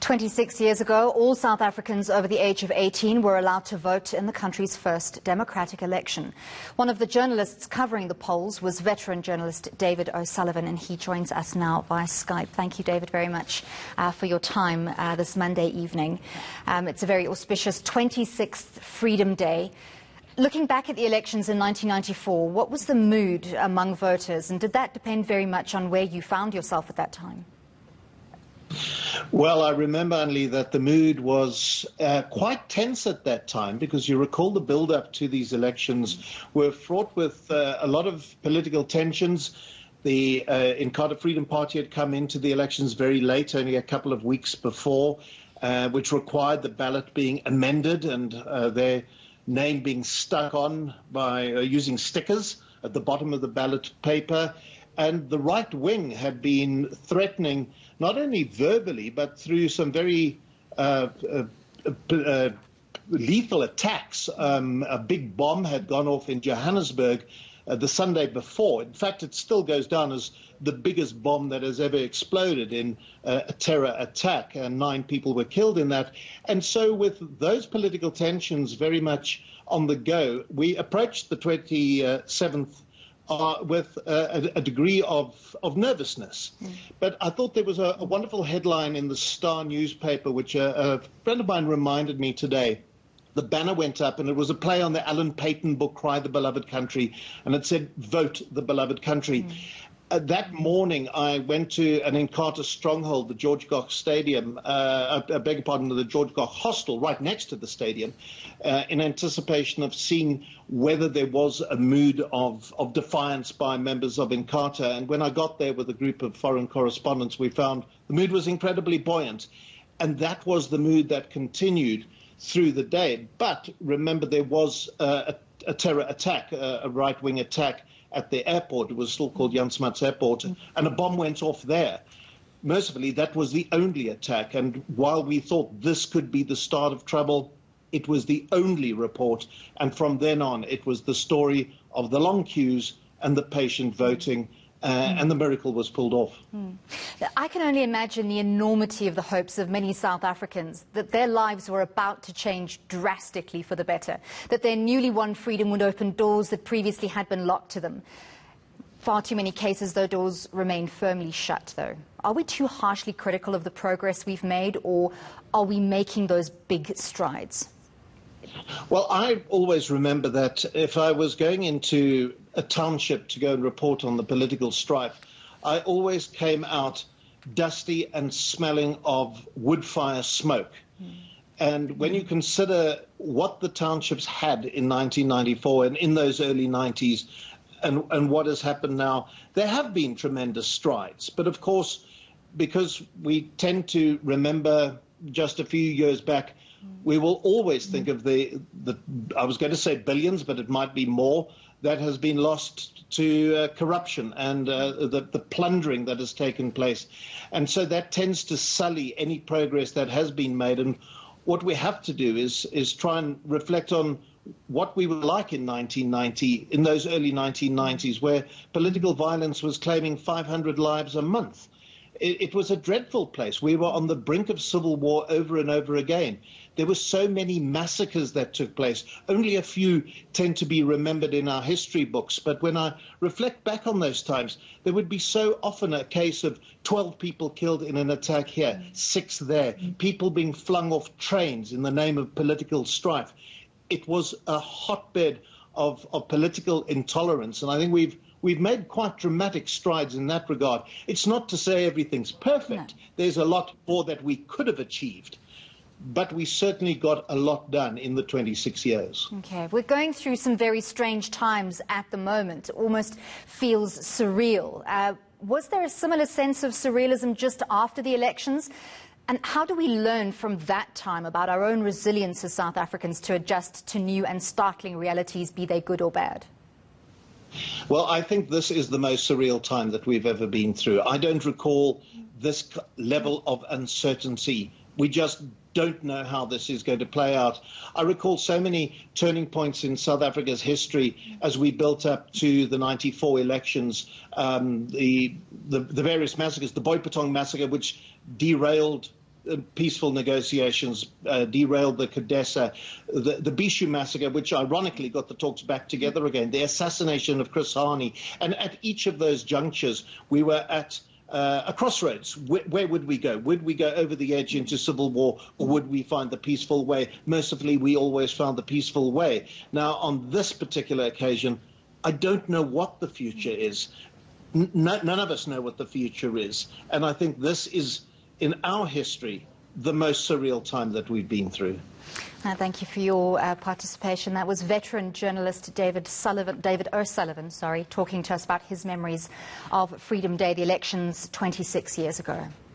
26 years ago, all South Africans over the age of 18 were allowed to vote in the country's first democratic election. One of the journalists covering the polls was veteran journalist David O'Sullivan, and he joins us now via Skype. Thank you, David, very much for your time this Monday evening. It's a very auspicious 26th Freedom Day. Looking back at the elections in 1994, what was the mood among voters, and did that depend very much on where you found yourself at that time? Well, I remember only that the mood was quite tense at that time, because you recall the build-up to these elections were fraught with a lot of political tensions. The Inkatha Freedom Party had come into the elections very late, only a couple of weeks before, which required the ballot being amended and their name being stuck on by using stickers at the bottom of the ballot paper. And the right wing had been threatening, not only verbally, but through some very lethal attacks. A big bomb had gone off in Johannesburg the Sunday before. In fact, it still goes down as the biggest bomb that has ever exploded in a terror attack, and 9 people were killed in that. And so with those political tensions very much on the go, we approached the 27th with a degree of nervousness. But I thought there was a wonderful headline in the Star newspaper, which a friend of mine reminded me today. The banner went up, and it was a play on the Alan Paton book, Cry the Beloved Country, and it said, "Vote the Beloved Country." That morning, I went to an Inkatha stronghold, the George Goch Stadium, I beg your pardon, the George Goch Hostel, right next to the stadium, in anticipation of seeing whether there was a mood of defiance by members of Inkatha. And when I got there with a group of foreign correspondents, we found the mood was incredibly buoyant. And that was the mood that continued through the day. But remember, there was a terror attack, a right-wing attack at the airport. It was still called Jan Smuts Airport, and a bomb went off there. Mercifully, that was the only attack, and while we thought this could be the start of trouble, it was the only report, and from then on it was the story of the long queues and the patient voting, and the miracle was pulled off. I can only imagine the enormity of the hopes of many South Africans that their lives were about to change drastically for the better, that their newly won freedom would open doors that previously had been locked to them. Far too many cases, those doors remain firmly shut, though. Are we too harshly critical of the progress we've made, or are we making those big strides? Well, I always remember that if I was going into a township to go and report on the political strife, I always came out dusty and smelling of wood fire smoke. And when you consider what the townships had in 1994 and in those early 90s and what has happened now, there have been tremendous strides. But of course, because we tend to remember just a few years back, we will always think of the I was going to say billions, but it might be more, that has been lost to corruption and the plundering that has taken place. And so that tends to sully any progress that has been made. And what we have to do is try and reflect on what we were like in 1990, in those early 1990s, where political violence was claiming 500 lives a month. It was a dreadful place. We were on the brink of civil war over and over again. There were so many massacres that took place. Only a few tend to be remembered in our history books. But when I reflect back on those times, there would be so often a case of 12 people killed in an attack here, 6 there, people being flung off trains in the name of political strife. It was a hotbed of political intolerance. And I think we've made quite dramatic strides in that regard. It's not to say everything's perfect. No. There's a lot more that we could have achieved. But we certainly got a lot done in the 26 years. Okay, we're going through some very strange times at the moment. It almost feels surreal. Was there a similar sense of surrealism just after the elections? And how do we learn from that time about our own resilience as South Africans to adjust to new and startling realities, be they good or bad? Well, I think this is the most surreal time that we've ever been through. I don't recall this level of uncertainty. We just don't know how this is going to play out. I recall so many turning points in South Africa's history as we built up to the 94 elections, the various massacres, the Boipatong massacre, which derailed peaceful negotiations, derailed the Cadessa, the Bishu massacre, which ironically got the talks back together again, the assassination of Chris Hani. And at each of those junctures, we were at a crossroads. Where would we go? Would we go over the edge into civil war, or would we find the peaceful way? Mercifully, we always found the peaceful way. Now, on this particular occasion, I don't know what the future is. None of us know what the future is. And I think this is, in our history, the most surreal time that we've been through. Thank you for your participation. That was veteran journalist David O'Sullivan, talking to us about his memories of Freedom Day, the elections 26 years ago.